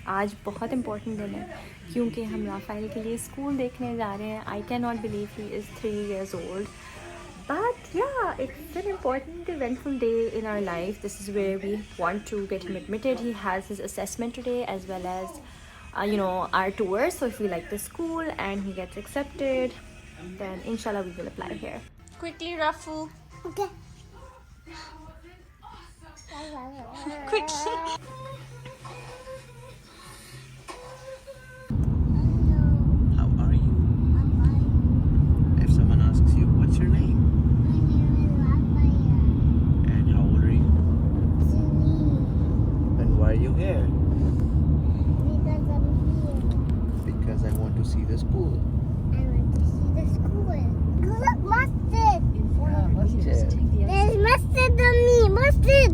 आज बहुत इम्पोर्टेंट दिन है क्योंकि हम राफ़ेल के लिए स्कूल देखने जा रहे हैं. I can not believe he is 3 years old. But yeah, it's an important, eventful day in our life. This is where we want to get him admitted. He has his assessment today as well as, our tour. So if we like the school and he gets accepted, then inshallah we will apply here. Quickly, Rafu. Okay. Quickly. How are you? If someone asks you, what's your name? And how old are you? And why are you here? Because I want to see the school. Look, mustard. Mustard. There's mustard on me. Mustard.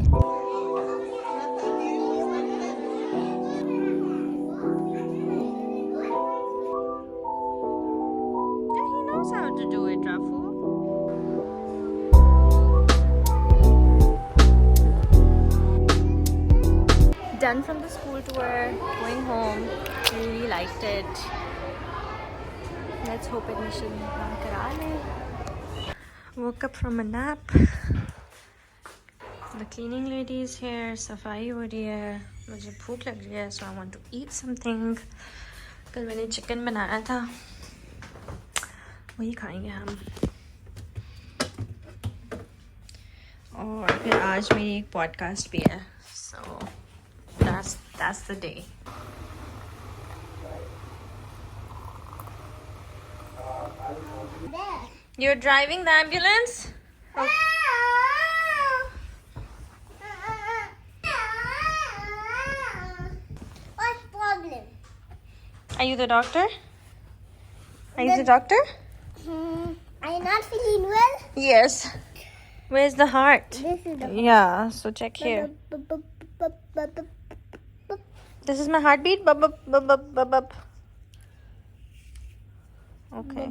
Yeah, he knows how to do it, Rafu. Done from the school tour, going home. Really liked it. Let's hope admission kara le. Woke up from a nap. The cleaning lady is here. Safai ho rahi hai. मुझे भूख लग रही है, so I want to eat something. कल मैंने chicken बनाया था, वही खाएंगे हम. और फिर आज मेरी एक पॉडकास्ट भी है, so that's the day. There. You're driving the ambulance? What's problem? Are you the doctor? Are you the doctor? Are you not feeling well? Yes. Where's the heart? This is the Yeah, so check here. This is my heartbeat. Bub, bub, bub, bub, bub, bub. Okay.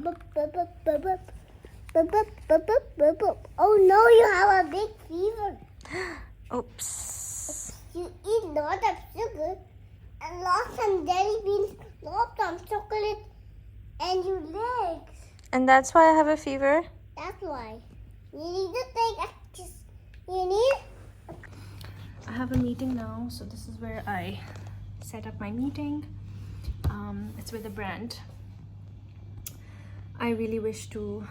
Oh no, you have a big fever. Oops. You eat lot of sugar and lost some jelly beans, lost some chocolate, and your legs. And that's why I have a fever. That's why. You need to take exercise. You need. I have a meeting now, so this is where I set up my meeting. It's with a brand. I really wish to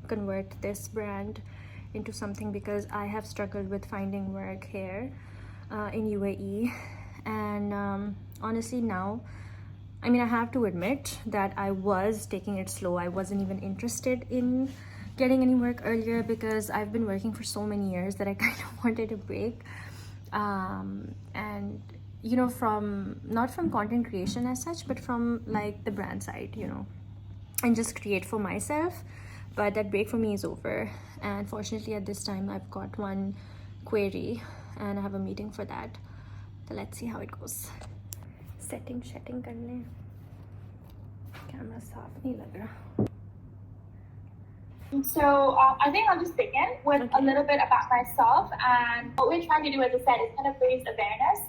convert this brand into something because I have struggled with finding work here in UAE, and honestly now, I mean, I have to admit that I was taking it slow. I wasn't even interested in getting any work earlier because I've been working for so many years that I kind of wanted a break. And from not from content creation as such, but from like the brand side, and just create for myself. But that break for me is over, and fortunately at this time I've got one query and I have a meeting for that. So let's see how it goes. Setting करने camera साफ नहीं लग रहा. So I think I'll just begin with a little bit about myself, and what we're trying to do, as I said, is kind of raise awareness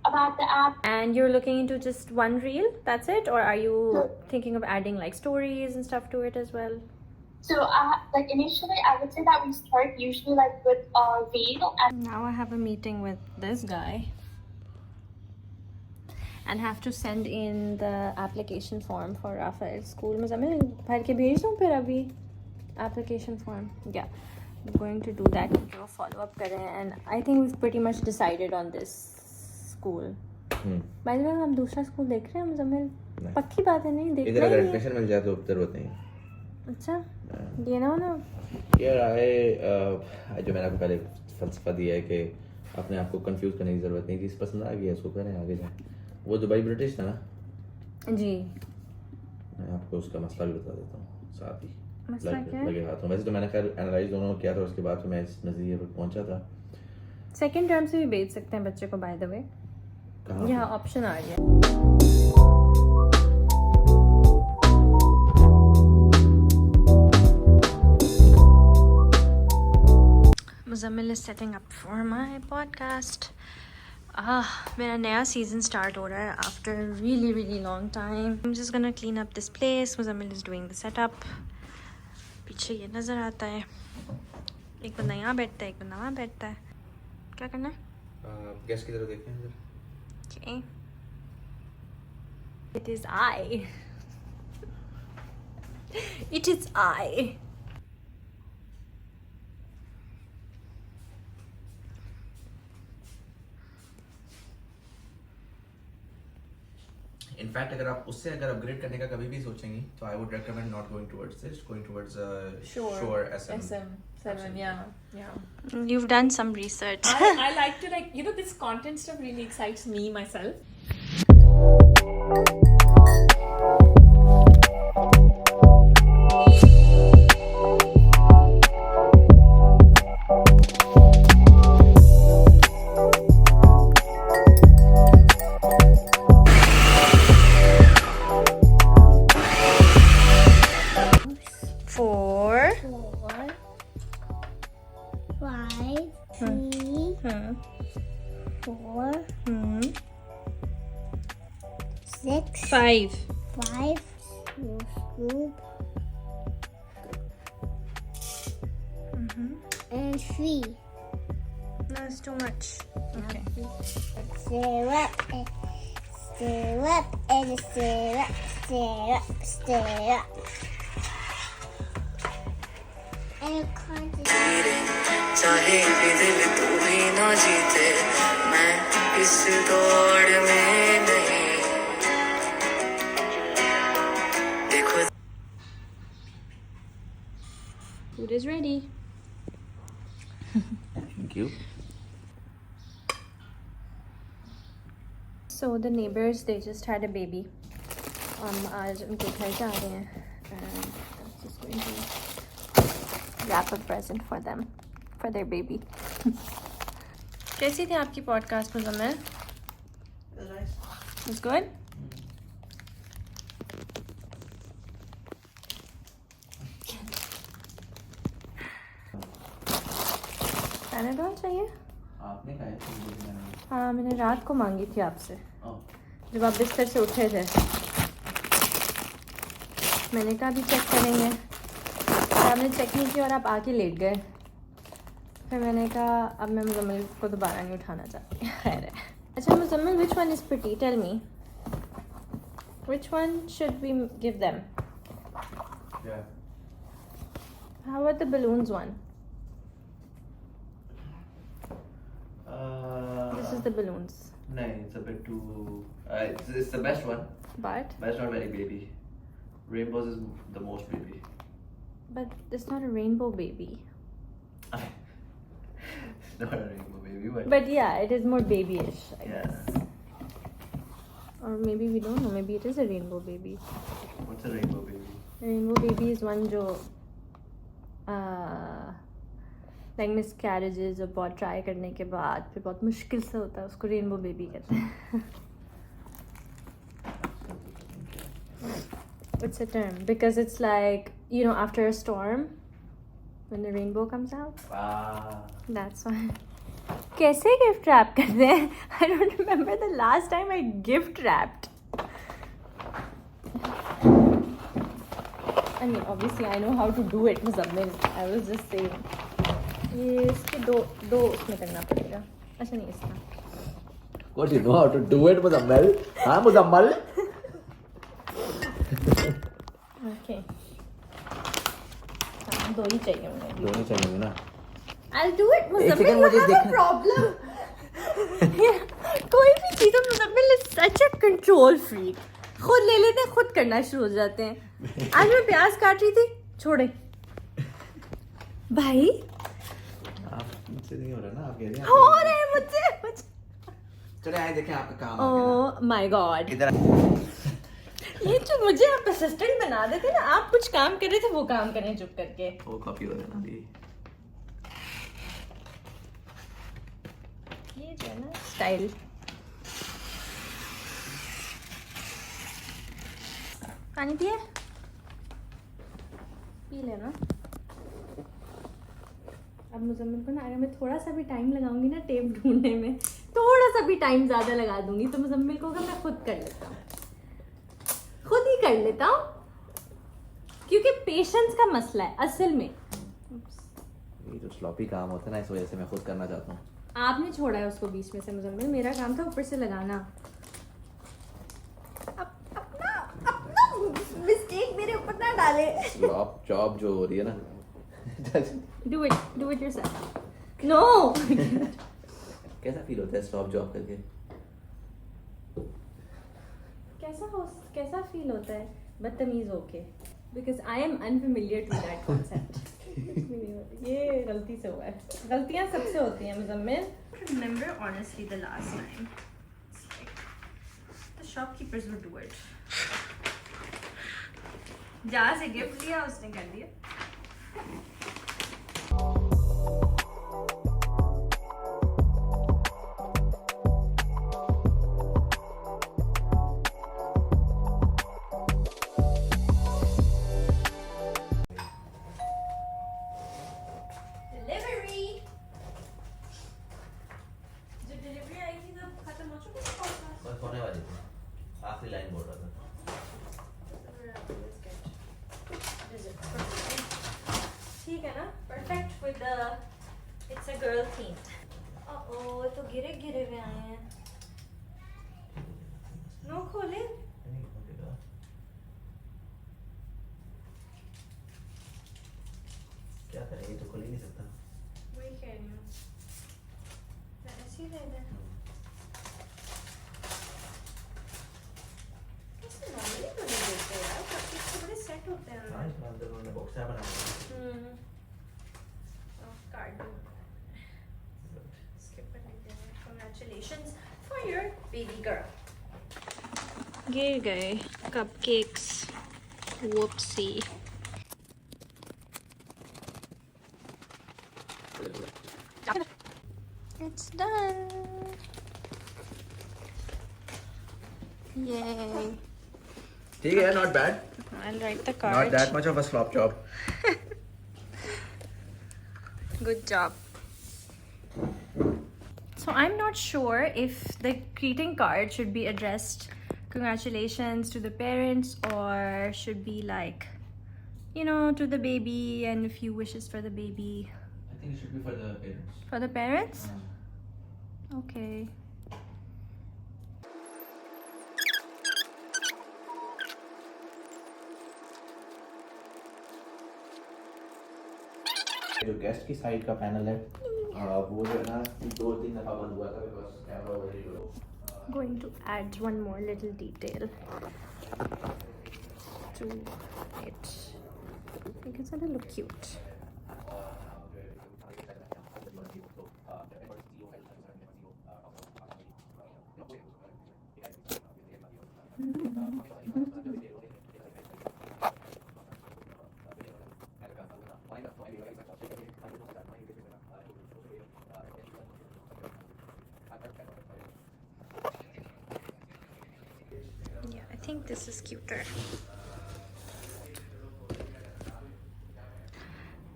about the app. And you're looking into just one reel, that's it? Or are you thinking of adding like stories and stuff to it as well? So like initially, I would say that we start usually like with a reel, and Now I have a meeting with this guy and have to send in the application form for Rafael School. मुझे भर के भेज दूँ फिर अभी application form. Yeah, I'm going to do that. जो follow up कर रहे हैं, and I think we've pretty much decided on this school. By the way, हम दूसरा स्कूल देख रहे हैं मुजम्मिल? पक्की बात है, नहीं देख इधर रहे अगर हैं? एडमिशन मिल जाए तो उधर होते हैं. अच्छा, ये ना यार जो मैंने आपको पहले फलसफा दिया है कि अपने आप को कंफ्यूज करने की ज़रूरत नहीं. जिस पसंद आ गया उसको करें, आगे जाए. वो दुबई ब्रिटिश था ना जी. मैं आपको उसका मसला भी बता देता हूँ साथ ही. मसला क्या है? लगे हाथों. वैसे तो मैंने खैर एनालाइज दोनों किया था, उसके बाद तो मैं इस नज़रिए पर पहुंचा था. सेकेंड टर्म से भी भेज सकते हैं बच्चे को, बाय द वे. कहाँ यहाँ ऑप्शन आ गया. Muzammil is setting up for my podcast. मेरा नया सीज़न स्टार्ट हो रहा है after really really long time. I am just gonna clean up this place. Muzammil is doing the setup. पीछे ये नज़र आता है. एक बंदा यहाँ बैठता है, एक बंदा वहाँ बैठता है. क्या करना है? गैस की तरफ देखें इधर. Okay. It is I. It is I. In fact अगर आप उससे अगर अपग्रेड करने का कभी भी सोचेंगी तो I would recommend not going towards this, going towards Shure SM7. Yeah. You've done some research. I like to this content stuff really excites me myself. Four. 4, 5, 3, 4, 6, 5. 5, no scoop, and 3. That's too much. Okay. Stir up, and stir up, and stir up, stir up, stir up. And चाहे भी दिल तू भी ना जीते, मैं इस दौड़ में नहीं. देखो Food is ready. Thank you. So the neighbors, they just had a baby. आज उनके घर जा रहे हैं. And I'm just going to wrap a present for them, for their baby. कैसी थी आपकी podcast Muzammil? It was good? Panadol चाहिए? आपने कहा है हाँ, मैंने रात को मांगी थी आपसे Oh. जब आप बिस्तर से उठे थे. मैंने कहा अभी चेक करेंगे. फिर आपने चेक नहीं किया और आप आके लेट गए. फिर मैंने कहा अब मैं मुज़म्मिल को दोबारा नहीं उठाना चाहती. खैर है. अच्छा Muzammil, which one is pretty? Tell me. Which one should we give them? Yeah. How about the balloons one? This is the balloons. No, it's a bit too. It's the best one, But but it's not very baby. Rainbows is the most baby. it's not a rainbow baby. It's not a rainbow baby, but But yeah, it is more babyish, I guess. yeah. Or maybe we don't know. Maybe it is a rainbow baby. What's a rainbow baby? Rainbow baby is one जो like miscarriages और बहुत try करने के बाद फिर बहुत मुश्किल से होता है, उसको रेनबो बेबी कहते हैं. It's a term because it's like, you know, after a storm when the rainbow comes out. Ah. That's why. कैसे gift wrap करते हैं? I don't remember the last time I gift wrapped. I mean, obviously I know how to do it, Muzammil. I was just saying. ये इसके दो उसमें करना पड़ेगा. अच्छा नहीं इसका. Of course you know how to do it, Muzammil. हाँ Muzammil. Okay. हाँ, दो ही चाहिए मुझे. दोनों चाहिए ना. I'll do it, Muzammil. second, You मुझे have a देखना- problem. कोई भी चीज़ हम Muzammil is such a control freak. खुद ले लेते हैं, खुद करना शुरू हो जाते हैं. आज मैं प्याज काट रही थी, छोड़े. भाई आप मुझसे नहीं हो रहा ना, आप कह रहे हैं. हो रहे हैं मुझसे. चले आए देखें आपका काम आ गया ना. Oh my God. इधर ये जो मुझे आप असिस्टेंट बना देते ना, आप कुछ काम कर रहे थे वो काम करें चुप करके. वो कॉपी हो रहा है. ये जो है ना स्टाइल. पानी पिए? पी लेना. अब मुजम्मिल को ना अगर मैं थोड़ा सा भी टाइम लगाऊंगी ना टेप ढूंढने में, थोड़ा सा भी टाइम ज़्यादा लगा दूंगी तो मुजम्मिल को मैं खुद कर लेता हूँ, खुद ही कर लेता हूँ, क्योंकि पेशेंस का मसला है असल में। ये जो स्लॉपी काम होता है ना, इस वजह से मैं खुद करना चाहता हूँ। आपने छोड़ा है उसको बीच में से मुजम्मिल, मेरा काम था ऊपर से लगाना। अपना मिस्टेक मेरे ऊपर ना डाले। स्लॉप जॉब जो हो रही है ना Do it yourself. No. कैसा फील होता है स्लॉप जॉब करके? कैसा फील होता है? बदतमीज होके, because I am unfamiliar to that concept. ये गलती से हुआ है, गलतियाँ सबसे होती हैं Muzammil. Remember honestly the last time, it's like the shopkeepers would do it. जहाँ से गिफ्ट लिया उसने कर दिया। बस होने वाली थी, आखिरी लाइन बोल रहा था। ठीक है ना, perfect with the it's a girl theme. Oh तो गिरे हुए आए हैं। नो खोले, क्या करें, ये तो खोल ही नहीं सकता। वही कह रही हूँ, ऐसे ही दे दे। कैसे नॉर्मली तो नहीं देते यार, सबके थोड़े सेट होते हैं। हाँ, इसमें अंदर उन्होंने बॉक्स बनाया। कार्ड इसके ऊपर लिख देना congratulations for your baby girl. गिर गए कपकेक्स, वुप्सी। It's done. Yay. ठीक है, not bad. I'll write the card. Not that much of a slop job. Good job. So I'm not sure if the greeting card should be addressed congratulations to the parents or should be like, you know, to the baby and a few wishes for the baby. I think it should be for the parents. For the parents? Okay. जो guest की side का panel है वो जो है ना 2-3 दफा बंद हुआ था बिकॉज़ कैमरा ओवरहीट हो गया। Going to add one more little detail to it. Make it a little cute. Yeah, I think this is cuter.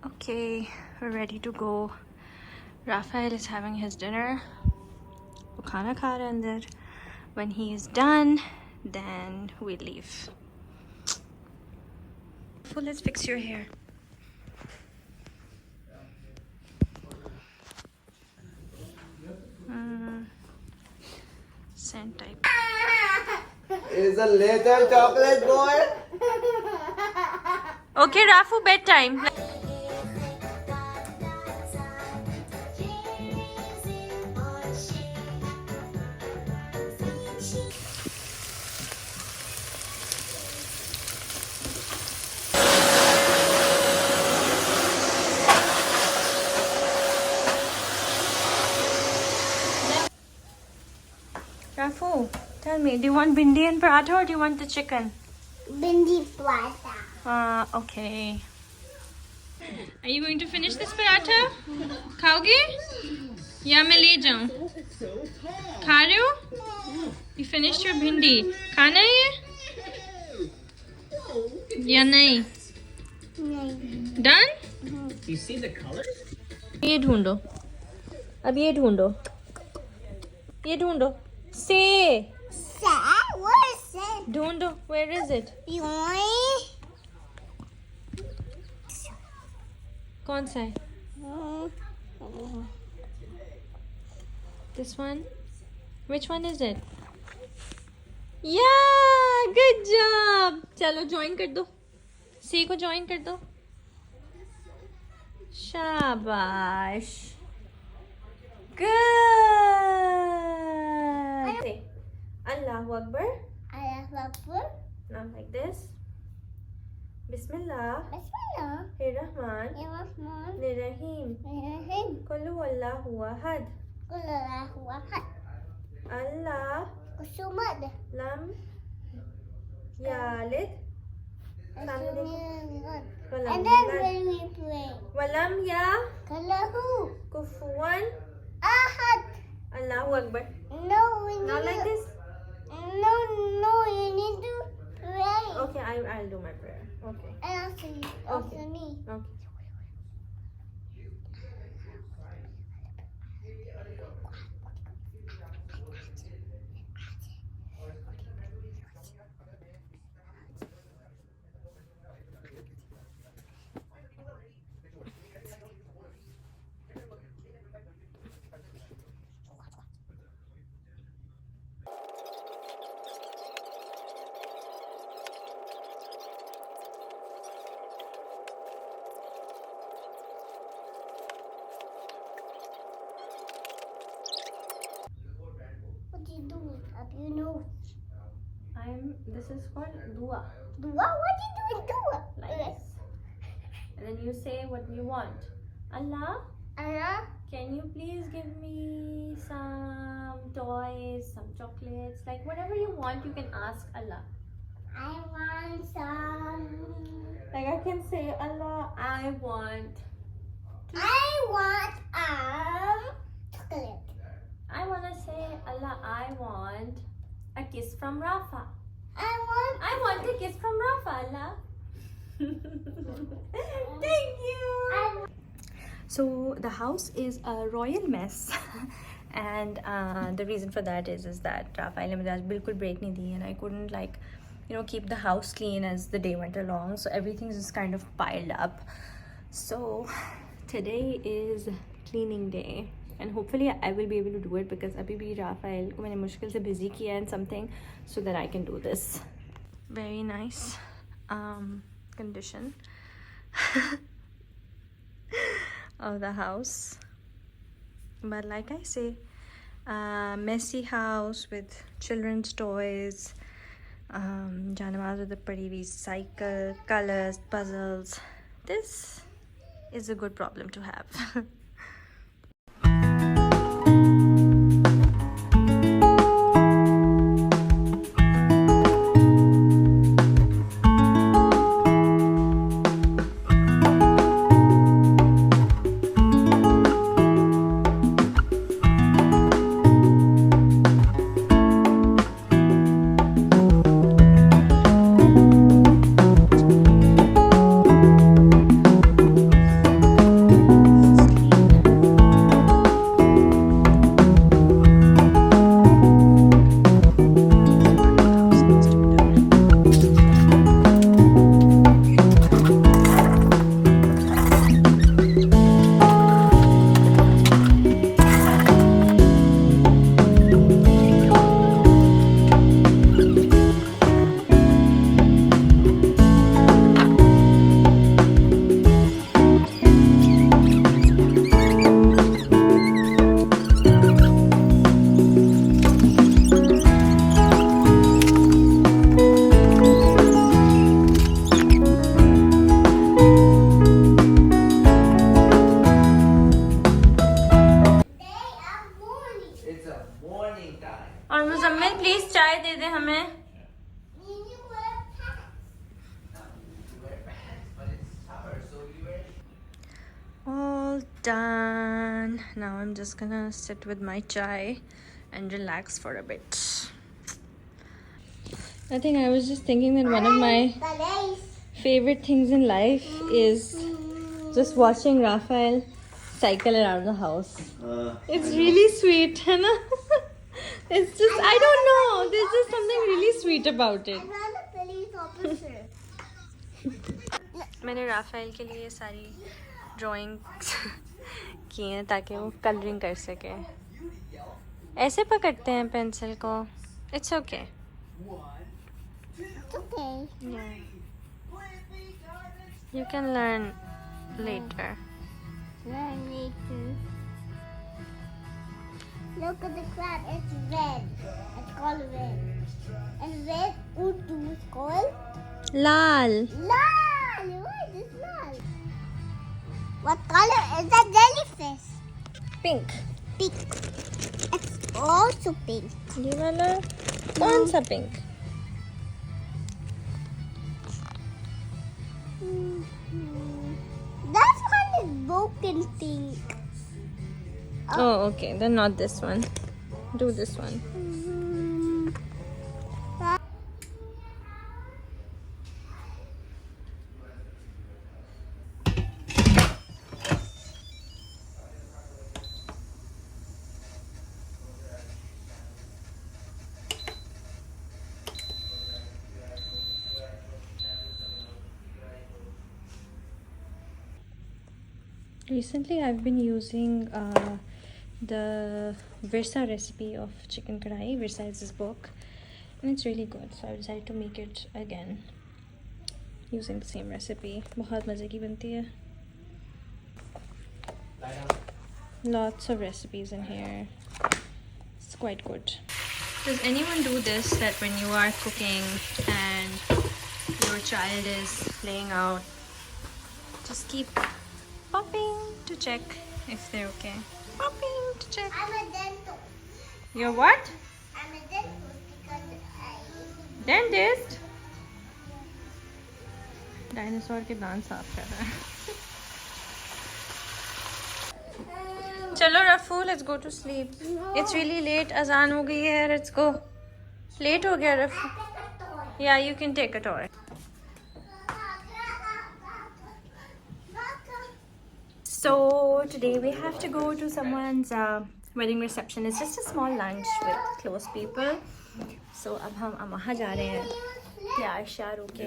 Okay, we're ready to go. Raphael is having his dinner. वो खाना खा रहा है अंदर. When he is done, then we leave. So let's fix your hair. Scent type. Is a little chocolate boy. Okay, Rafu, bedtime. Rafu, tell me, do you want bindi and paratha or do you want the chicken? Bindi paratha. Okay. Are you going to finish this paratha? खाओगे? या मैं ले जाऊं? खा रहे हो? You finished your bhindi. खाना है ये? या नहीं? नहीं. Done? You see the colors? ये ढूंढो, अब ये ढूंढो, ये ढूंढो. Say. Sad? What is sad? ढूंढो. Where is it? Yoink. कौन सा है? This one? Which one is it? Yeah, good job. चलो join कर दो. C को join कर दो. शाबाश. Good. Say, Allahu Akbar. Now like this. Bismillah. Rahman. Rahim. Kullu Allahu Ahad. Allah lam yalid. And then when we pray, Walam ya Kalahu kufuwan Ahad. Allahu Akbar. No, we need Now like to, this. No, you need to pray. Okay, I'll do my prayer. Okay. And also you, also me. Okay. What do you do up your nose? This is called dua. Dua? What do you do with dua? Like this. And then you say what you want. Allah, Allah, can you please give me some toys, some chocolates, like whatever you want, you can ask Allah. I want some. Like I can say, Allah, I want Chocolate. I want to say, Allah, I want a kiss from Rafa. I want a kiss from Rafa, Allah. Thank you. So the house is a royal mess. And the reason for that is that Rafael ne mujhe bilkul break nahi di, and I couldn't keep the house clean as the day went along, so everything is kind of piled up. So today is cleaning day, and hopefully I will be able to do it because abhi bhi Rafael ko maine mushkil se busy kiya and something so that I can do this. Very nice condition of the house, but like I say, messy house with children's toys, Janamaz with a pretty cycle, colors, puzzles. This is a good problem to have. और Muzammil please चाय दे दे हमें. All done. Now I'm just gonna sit with my chai and relax for a bit. I think I was just thinking that one of my favorite things in life is just watching Rafael cycle around the house. It's really sweet, है ना? It's just, I don't know. There's just something really sweet about it. Another police officer. मैंने Rafale के लिए सारी drawings की हैं ताकि वो कलरिंग कर सके. ऐसे पकड़ते हैं पेंसिल को. It's okay. It's okay. Yeah. You can learn later. Learn later. Look at the crab. It's red. It's called red. And red Urdu is called Lal. lal. What is lal? What color is that jellyfish? Pink. Pink. It's also pink. ये वाला कौन सा pink? That one is broken pink. Oh, okay. Then not this one. Do this one. Recently, I've been using the Virsa recipe of chicken kadai. Virsa is this book, and it's really good. So I decided to make it again using the same recipe. बहुत मज़े की बनती है. Lots of recipes in here. It's quite good. Does anyone do this, that when you are cooking and your child is playing out, just keep popping to check if they're okay? Popping to check. I'm a dentist. You're what? I'm a dentist because Dentist? Dinosaur के दांत साफ कर रहा है. चलो रफू, let's go to sleep. It's really late. अजान हो गई है. Let's go. Late हो गया रफू. Yeah, you can take a toy. So today we have to go to someone's wedding reception. It's just a small lunch with close people. So अब हम वहाँ जा रहे हैं तैयार श्यार होके.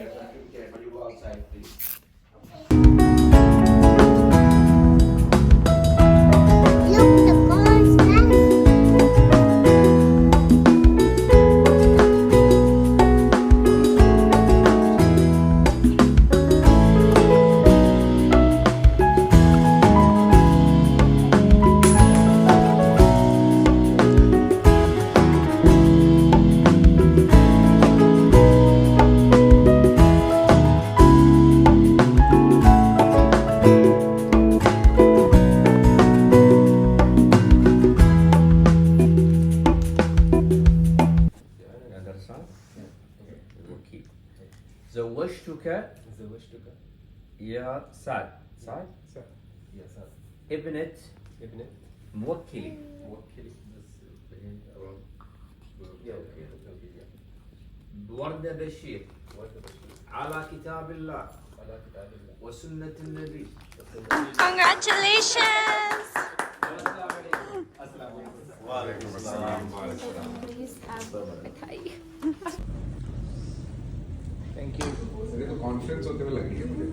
look the corn's زوجتك يا سعد ابنة موكلي وردة بشير على كتاب الله وسنة النبي. Congratulations! Please have a thai. Thank you. मेरे तो कॉन्फ्रेंस होते हुए लगी है मुझे.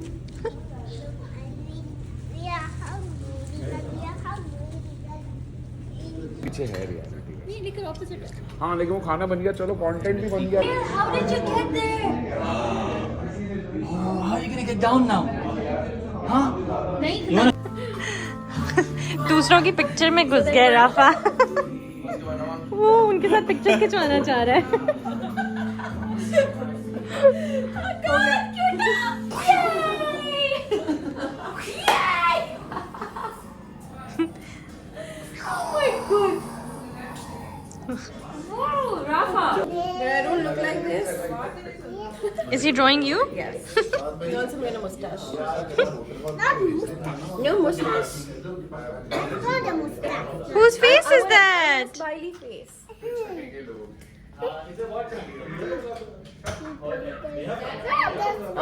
पीछे है रियलिटी. नहीं लेकिन ऑपोजिट है. हाँ लेकिन वो खाना बन गया. चलो कंटेंट भी बन गया. How did you get there? How are you gonna get down now? Huh? नहीं. दूसरों की पिक्चर में घुस गया राफा. वो उनके साथ पिक्चर खिंचवाना चाह रहा है. Is he drawing you? Yes. He also made a mustache. No mustache. That's not a mustache. Whose face is that? Smiley face. I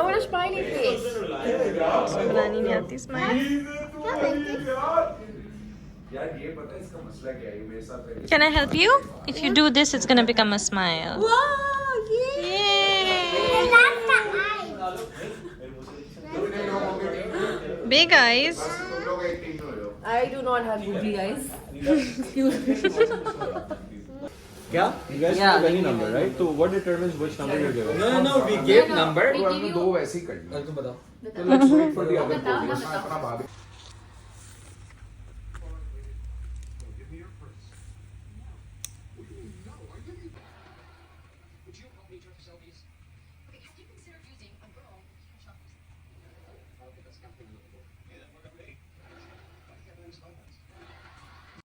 want a smiley face. बनानी नहीं आती smile. यार ये पता है इसका मसला क्या है, ये मेरे साथ है। Can I help you? If you do this, it's gonna become a smile. Wow! Yay! Big eyes. तुम लोग एक टीम में हो। I do not have googly eyes. Excuse me. क्या? You guys Yeah. have any number, right? So what determines which number you're giving? No, we gave number. तो हमने दो वैसे ही कर लिए। तुम बताओ. तो let's wait for the other podium. मैं अपना भाभी